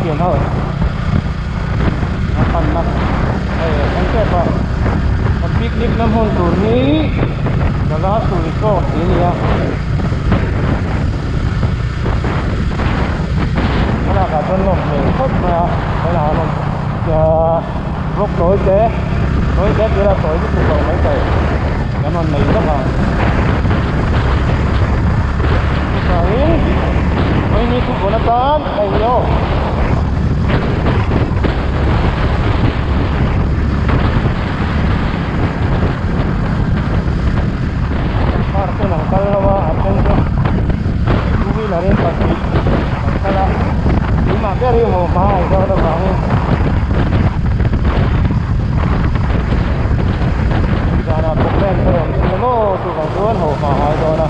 tiền thôi nó phần mặt anh chết vậy còn picnic năm hôm tuổi ní đó là tuổi có tí nè đó là cả tuần lộc để khóc mà đây là nó lúc tối chế thì là tối cái cầu mấy cây cái non này rất là đấy mấy ní cũng có nó tán đây vô parke nangkal nawa aten ko tuwi na rin pati kala di maperi mo mahal daw na bangin sana problem ko yung sino tukang tuwan ho mahal daw na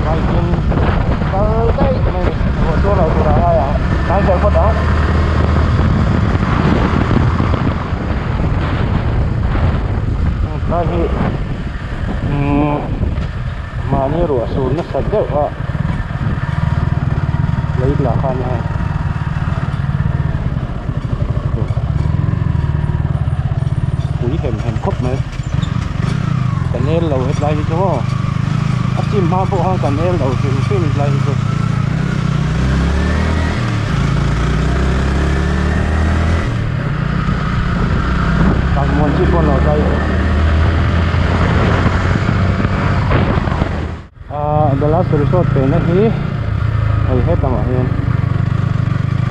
Viking Thursday may hoto na turanga ya cancel ko daw lagi mani ruột sùn nó sạch đấy ạ lấy là khan này quý hẻm khúc này cần nêu lầu hết đây chứ không ấp chim hoa bộ hoa cần nêu lầu thì phim đây chứ càng muốn chim con lầu đây the last resort pe na hi ai heta ma hian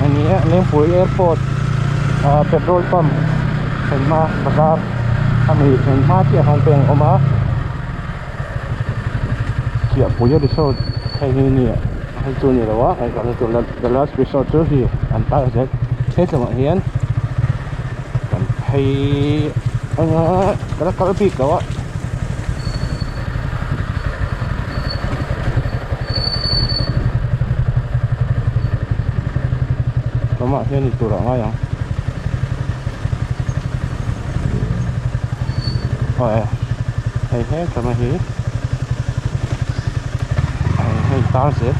ani Lengpui airport petrol pump Senma bazar ami Senma chi hang peng oma kia Pui resort hai ni hai chu ni lawa ai ka tu the last resort chu hi an ta je heta ma hian kan thei anga kala pi kawa mà hiện thì tụi nó ngay không? Rồi, hay hết cả mà hết, hay tao sẽ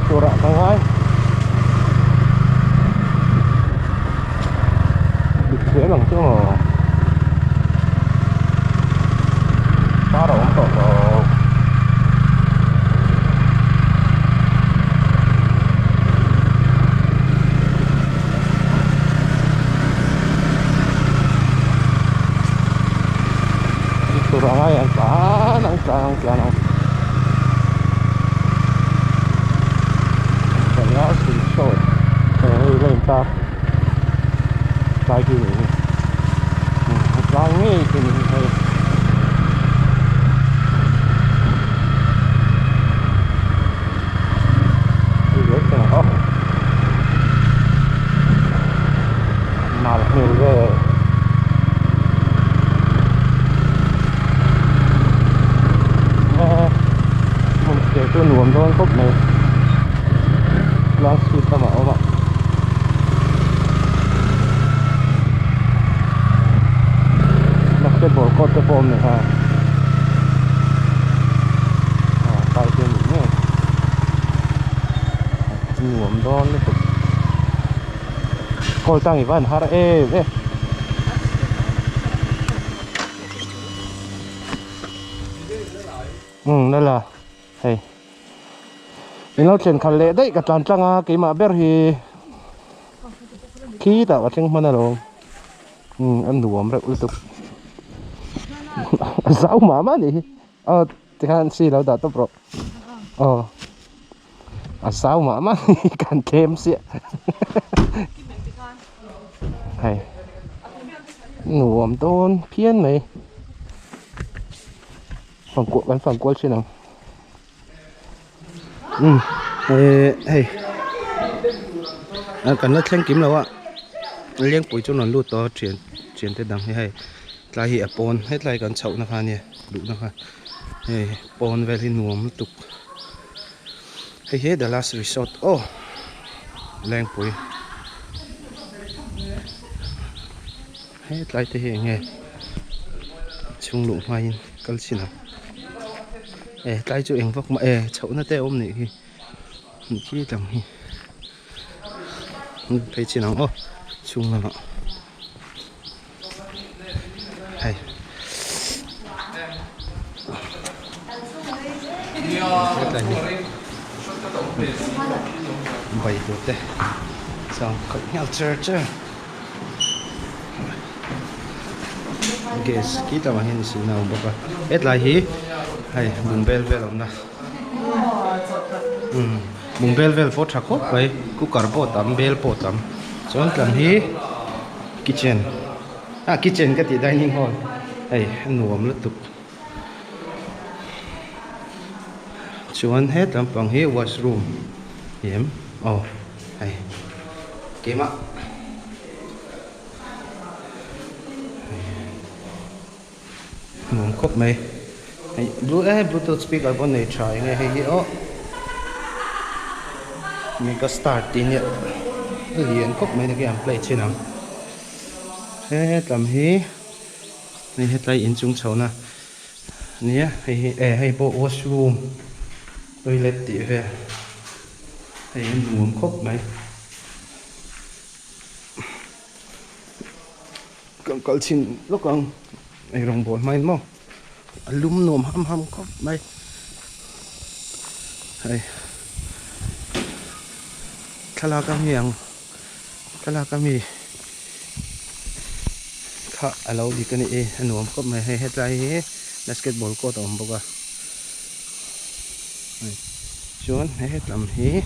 Turak tangai dikse lang chứ mà para untuk turak ngai ang tanang resort lên ta trái kia trái nghe thì mình thấy rất là hot nào nhiều về mình sẽ tôi nuông thôi khúc này last week sama oma basketball court cái form này ha tay trên nhỉ nuông đón nó tục coi tăng Ivan har về đây là hey nó trên khăn lệ đấy cả tràn trăng cái mà bé thì khí tạo ở trên mana rồi ăn nuông rồi tục sáu mà đi thì han si lâu đã tốt rồi sáu mà càng thêm xịa hay nuông tôn phiên này phần cuộn xin nào hey cần nó xem kiếm đâu ạ Lengpui cho nó lụt to chuyển tới đằng hay lại hiện pon hết lại cần chậu nó pha nè đủ nó ha pon vel hi nuam tuk he the last resort leng pui he tlai te he nge chung lu mai kal sina tlai chu eng vok ma chho na te om ni hi khi tam hi thấy chinang chung na hay bảy độ tê xong không nhau chơi guess kita mahin sinau baka lai hi hay mùng bel vel om na mùng bel vel po thakop bai cooker po tam bel po tam chon tlam hi kitchen kitchen ka ti dining hall hay nuam lutuk chuan hết tầm bằng hi washroom hiểm hay kiếm ạ nguồn cốc mày bluetooth speaker bên này try nghe hay mình có start tin nhỉ hiện cốc mày cái play trên nào hết tầm hi này hết tay in chung chậu na nè hay bộ washroom toilet tỉ về hay nuông cốc mày cầm col xin lúc còn này rồng bồn mày mau lúm nôm ham cốc mày hay kala kami kha alo di kan nuông cốc mày hay hết lại basketball court om boga chuan hết làm hi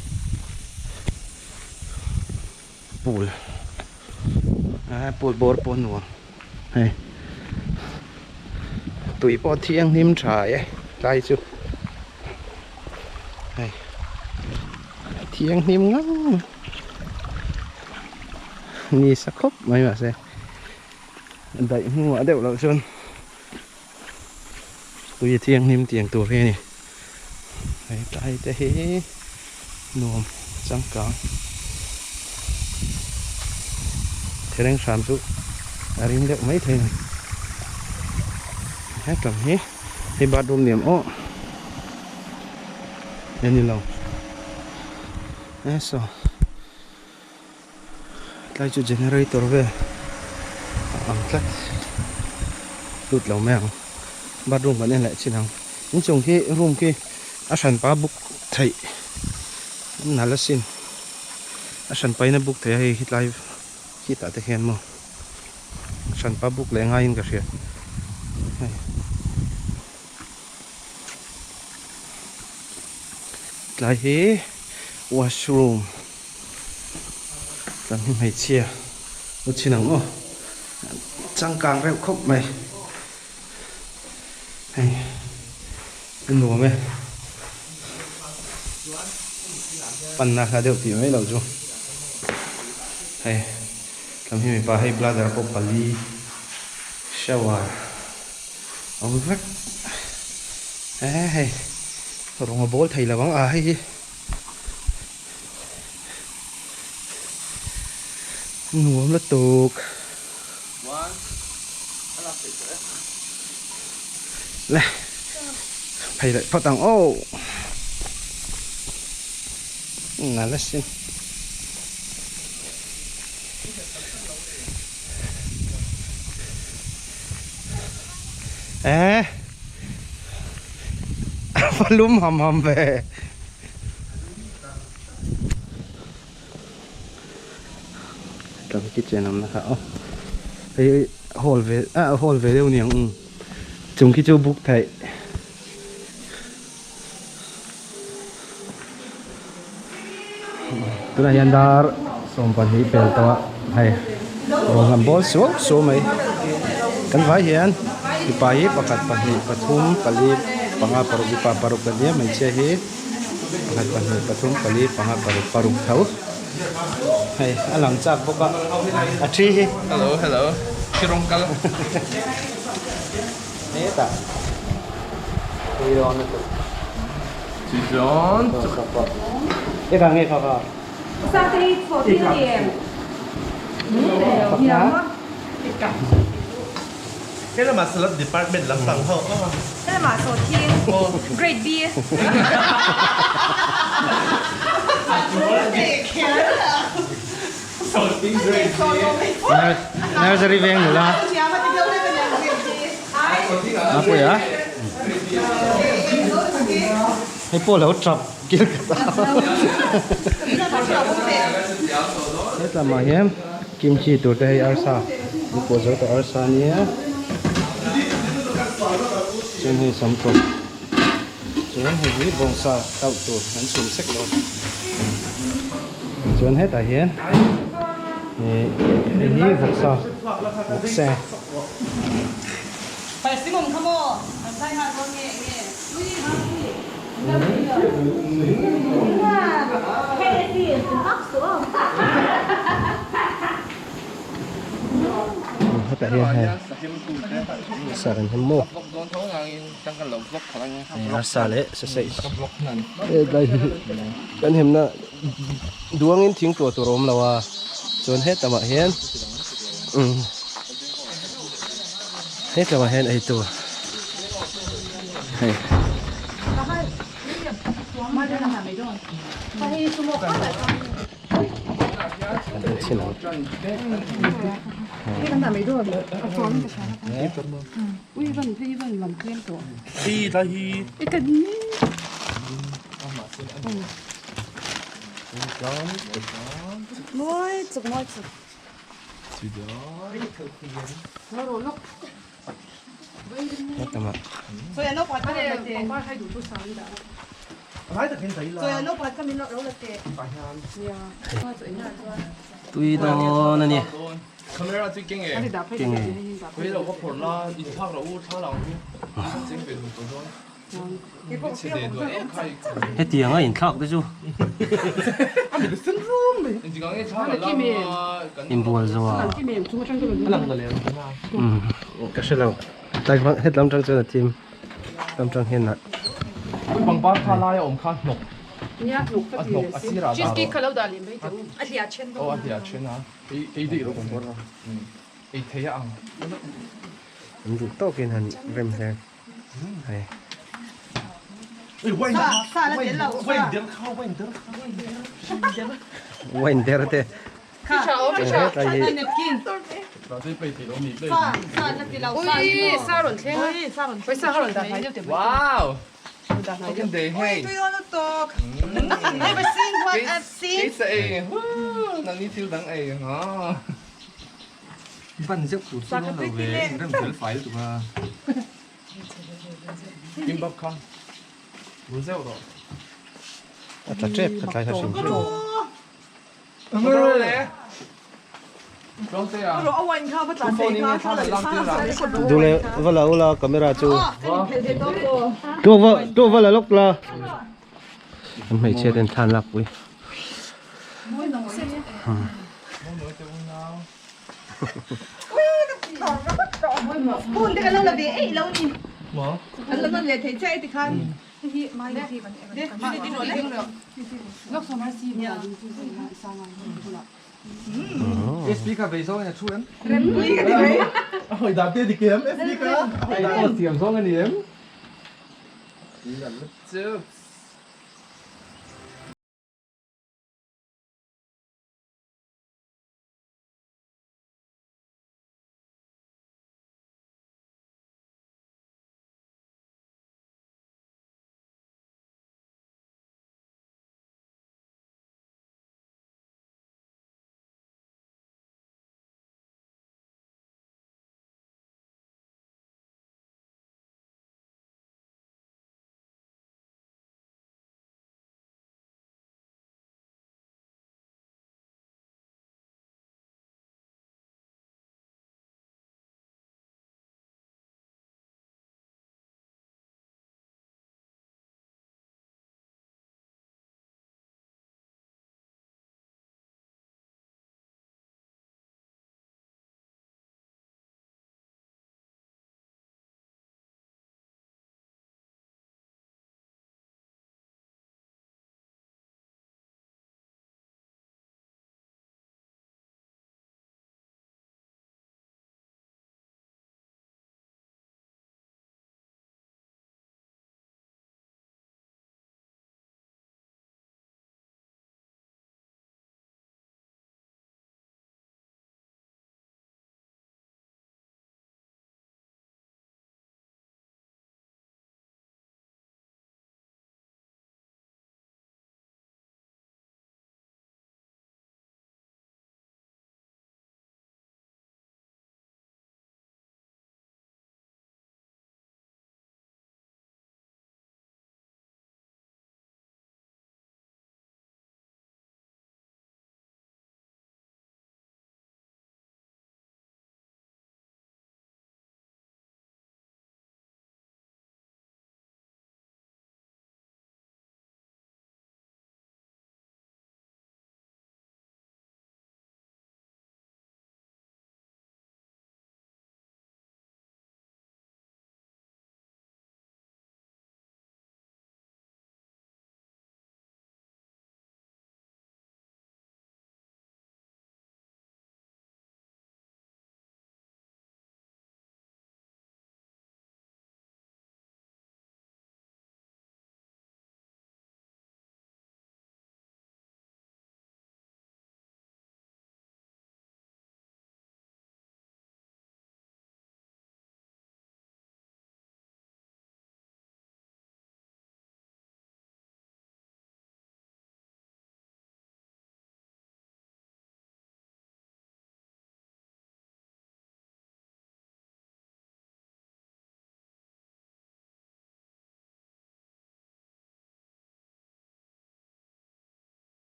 pool pool bor pon nuông hay tụi po thiêng nim trải tay chu hay thiêng nim ngắm ni sắc khóc mấy mà xem đẩy mua đều là xuân tụi thiêng nim tiền tù thế này hay tay thế nuông trắng cá thế đang sản xuất rim được mấy thế này hết cầm hết thì bắt đôm niệm nên như lâu eso lại cho generator về tắt tụt lâu mèo bắt đôm vẫn nên lại chỉ nào những chồng kia room kia sản pa book thầy nãy là xin sản pa na book thầy hay hit live khi ta thực hiện mà sản pa book lại ngay cả chuyện lại hi washroom làm như mày chia một chi nào trăng càng rêu khóc mày hay cái nùa mày pan na khá đều thì mấy lâu rồi hay làm như mày bà hay bladder có pali shower ông vắt hay rồi mà bố thầy là bóng hay nuông lất tục này thầy lại phát tăng là lất xin lúm hầm về trong cái chuyện nằm nào cái hall về đâu nhỉ chúng cái chỗ book thầy tôi là hiện dar xong phần hi pel to hay rồi làm ball số mấy kan vai hian thì pai pakat pahi pathum pali panga paruk ipa paruk dia menche hi pakat pahi pathum pali panga paruk thau hay alang chak boka athi hi hello kirong kal ta John. Cái càng nghe khờ. Sa đi phổ thiên điểm. Nhiều quá. Cái là mà salad department làm tầng hậu đó. Thế là mà phổ thiên. Great beer. Nào sẽ review nữa là. Apa ya? Ini pola ucap kira kata. Ini sama ya, kimchi tu dari arsa. Ini pola tu arsa ni ya. Ini sampo. Cuman ini bangsa tahu tu, nanti sumsek loh. Cuman hết tại hiện. Ini bangsa, bangsa. Phải xin mừng không ạ? Sai hạt con nhẹ nhẹ. Cái gì hấp xuống? Hết tại hiện hay. Saran hemo. Asale sesai. Đây kan hem na duang in thing tu rom lawa. Chon hết tama hian. Hết tama hian ai tu. Hay. Xin lỗi. cái này mấy đứa được phone cái sao ui vẫn làm thêm tổ Hi là hi. cái gì mỗi chục nó rồi lúc Hết tama. Rồi nó quạt cái này còn qua hay đủ tôi sáng đi đã Lái được thấy là. rồi nó quạt cái mình nó đâu là tiền. Tui đó nè nè. Camera 最勁嘅。 cái đạp hay Kinh cái này. gì đạp 佢度個盤啦，一拍落烏叉樓嘅，整肥同做咗。切地都一開。 Hết tiền á, in khóc đấy chú.你只講一叉落啦， In buồn rồi. cái miệng chúng trong cái可能就兩點啦。Cái sự là tại vắng hết lắm trong là team. Lắm trong hiện là. 會bằng巴卡拉我唔卡六， nhá lục cái gì阿斯拉。 cheesecake cái lâu đài liền mấy chỗ À thì à trên Ô, thì à chuyến hả? Cái đi đâu cũng có đâu. Cái thế ăn. Mình dùng tao kiên hẳn rem rem. Hay. Quay xa là đến lầu quay xa. đến khâu quay đến Quên đeo thế. cái chảo cái Hết chảo là gì? Là nếp kim. Đó thì bây giờ nó mịt đây. Xa là cái lầu xa. ui sao rồi thế Ôi, xa rồi. với sao rồi đạp hay nhiều tiền Wow. đạp hay Cái vấn đề hay. Tôi nó to. Never seen what I've Cái seen. sẽ năng đi tiêu đắng ấy hả? Văn giúp của Sao cái về rất là phải tụi mà. Kim bắp khăn. Vừa rau đó. thật chết, thật lại thật xinh. Rồi nè. Không thế à? Rồi ông anh không bắt Phone đầu này thấy sao lại làm tiêu đắng?ดูเลยว่าเราcamera จู Thế đó cô. ตัวว่าเราลกละมันไม่เชื่อเดินทางหลักเว้ย Buồn thì cái lâu là về ấy lâu nhỉ. Mở. Cái lâu nó về thấy chạy thì khăn. Đi mai đi vẫn đi rồi đấy. lúc sau mai xí mà sang ngày Cái speaker về sau nhà chú em. Đi cái gì đấy. Hồi đạp kia thì kiếm speaker. Hồi đạp tiền sau cái điểm. Chưa.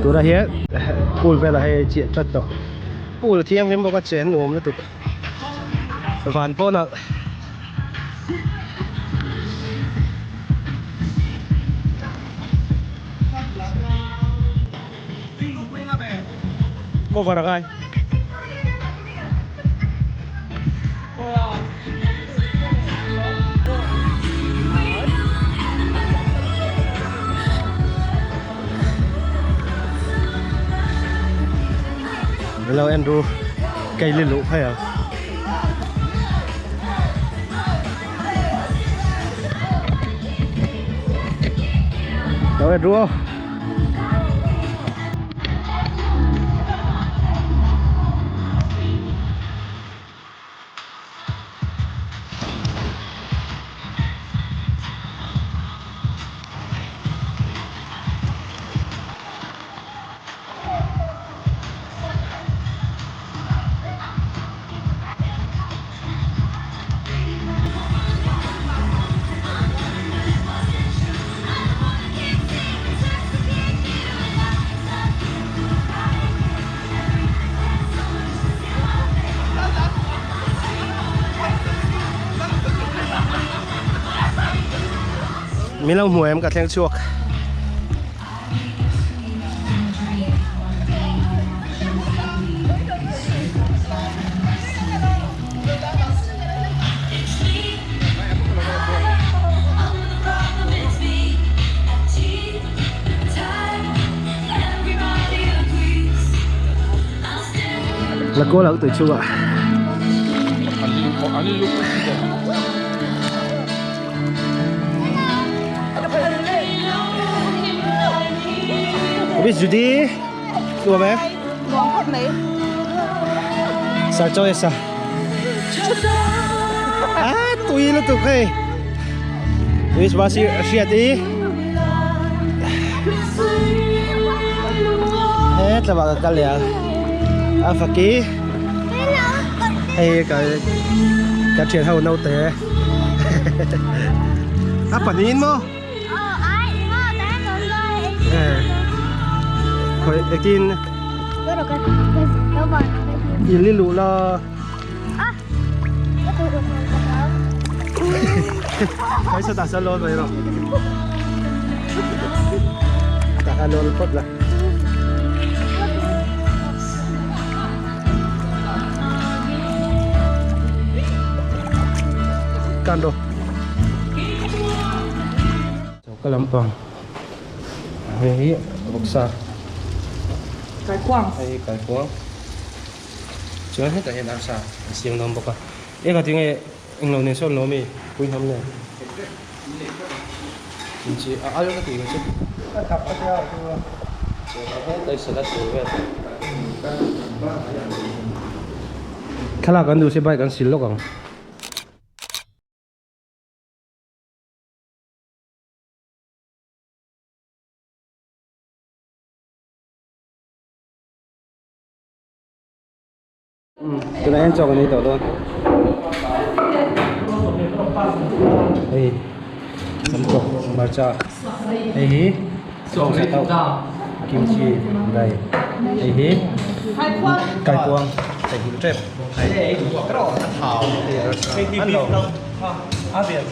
ตัวละเฮียปูนไปละให้เจียจัดต่อปูละเทียมเพิ่มบอกว่าเจนหนุ่มแล้วตุกผ่านพ้นอ่ะโม่ฟังอะไรเราแอนดรูไกลลิลุให้อ่ะเราแอนดรูมีเราหวยมันกับแทงชวกแล้วก็เราตื่นชัว 아니 이거 biết Judy đùa bé Ngon hết mấy. sao cho sao tui nó tụt hay biết bao nhiêu chuyện đi hết là bảo cái lẻ phải ký hay cái chuyện hậu nâu tế phần in mô khỏi tin in liên lụ lo cái sao ta sao lo vậy rồi ta lo phật là can đồ cái lắm toàn về bọc sa Cái quảng. hay cái quang chưa hết tại hiện làm sao xiềng nằm bọc à cái tiếng này anh lâu nên son nó mi quên không này mình chỉ ai cái gì chứ thập ở đây đây sẽ là sự việc khá là cần đủ sẽ bay cần xin lỗi không cái này em cho cái này tao luôn đây sắm cột bà cha đây hí sổ sẽ tao kim chi đây đây hí cải quang cải hí trẹp đây cái đó là thảo thì ăn đâu biển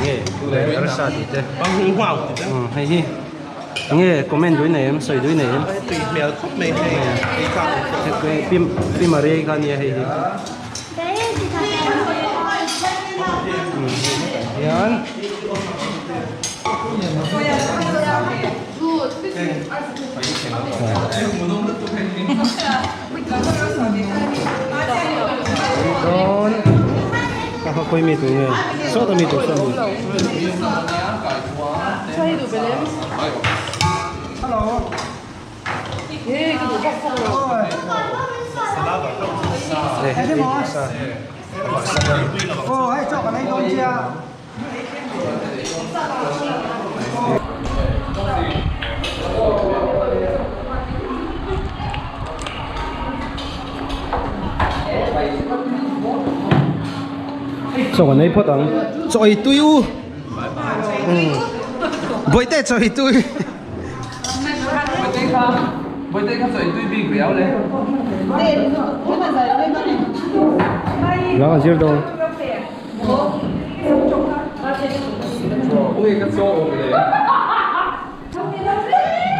nghe cái này sao thì thế băng hoa hay hí nghe comment đối này em soi đối này em tùy mèo khóc mê hay cái phim mà đây con như hay Yan. Don. Kakak kau mie tu ni. So tu mie tu so. Chơi đủ về lên. Hello. Ê, cái đủ bọc không rồi. Đây, hãy chọn cái này thôi chia. so cái này phốt ăn, rồi tui u. bội tết cho tôi Bữa tết khắp rồi tôi bị béo lên. nó còn chưa đâu Ui cái chỗ ôm đấy.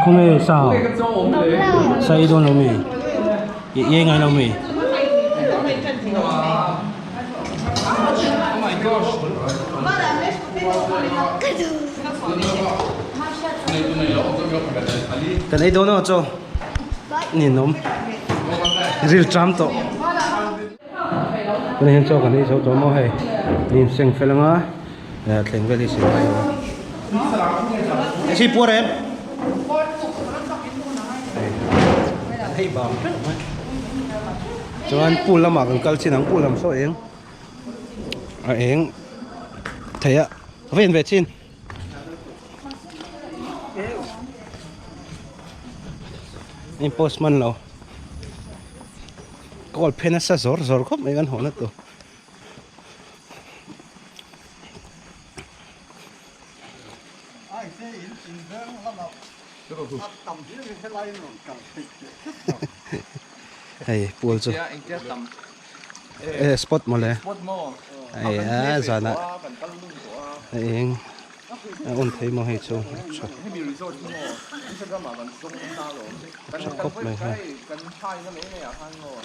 không hề sao Ui cái chỗ ôm đấy. say đâu đâu mì ye ngay đâu mì Oh my gosh. cái này đâu nó cho nhìn nôm real tram to cái này cho cái này cho mò hay nhìn xem phải là ngã thành cái gì xem phải cái gì bùa đấy thấy bảo cho anh pul làm mà cần câu chuyện anh pul làm sao em thấy ạ về trên em postman lo call pen sa zor khop mấy con hổ nó to hey pul cho Anh kia tầm. spot mà lẽ Một mò. ai à giờ nè em ôn thấy mà hay cho Hay bị resort mò. Cái sao mà vẫn sống sao rồi. Cần này ha cần thay cái này à thay ngồi.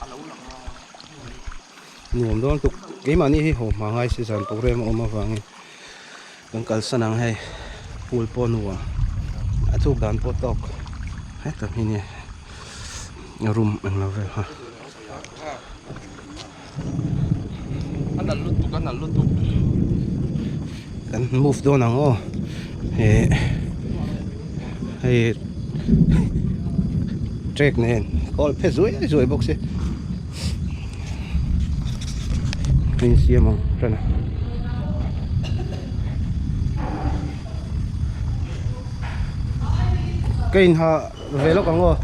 Ăn lâu lắm. nhiều đó tục cái mà ní hồ mà ngay season program ôm mà vàng cần cần sẵn hàng hay pool ponu à chụp đàn potok hết tập hình này room anh là về ha Anh lút tục. cần move đó nào ô hay track này call phê rồi box mình xem mà rồi nè cái họ về lúc còn ngô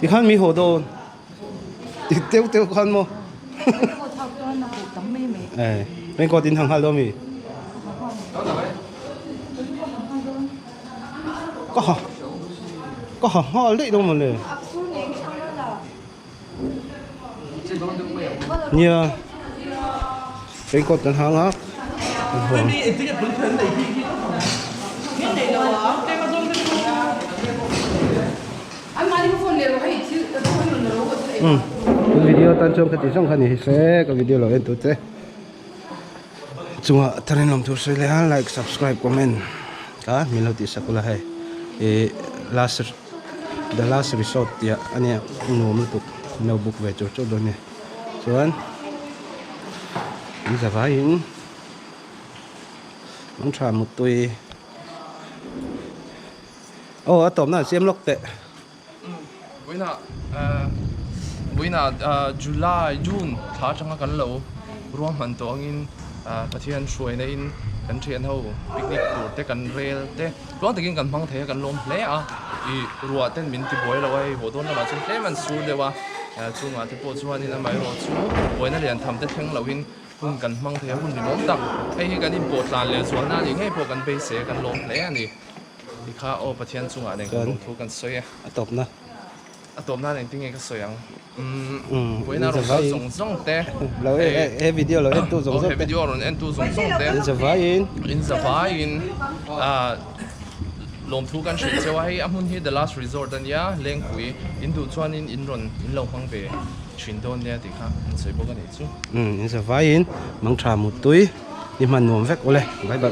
thì khăn mi hồ đồ thì tiêu khăn mô bên có tin hàng hai đâu mi có họ lấy đâu mà nè nhiều bên có tin hàng á cái video tan trong cái tiếng khăn này sẽ cái video là em tốt thế chúng ta thấy lòng thú sẽ like subscribe comment cả mình lâu tí sẽ có là hay the last resort ya anh em nôm lúc notebook về chỗ đó nè cho anh bây giờ phải những mong trả một tuổi ở tóm nào xem lốc tệ Với nà July, June thả chẳng kan lo ruam man to angin pathian shuai na in kan thian ho picnic tur te kan rel te ruam takin kan mang the kan lom hle a I ruwa ten min ti boy lo ai hodon na ma chen hle man sur dewa chunga te po chuan in amai ro chu boina lian tham te theng lo in hun kan mang the hun ni mom tak ei hi kan in po tlan le chuan na ni ngai po kan be se kan lom hle ani i kha o pathian chunga nen kan thu kan soya tóm na tóm na nen tinge ka soyang với nào rồi dùng te lâu video lâu tu dùng video rồi em tu dùng te in the in lom thu kan shit chewa hi amun hi the last resort an ya leng pui in du chuan in ron in lo hang ve chin don ne ti kha sei bo ka ni chu in the in mang tha một túi đi mà nuông vét ole bye bye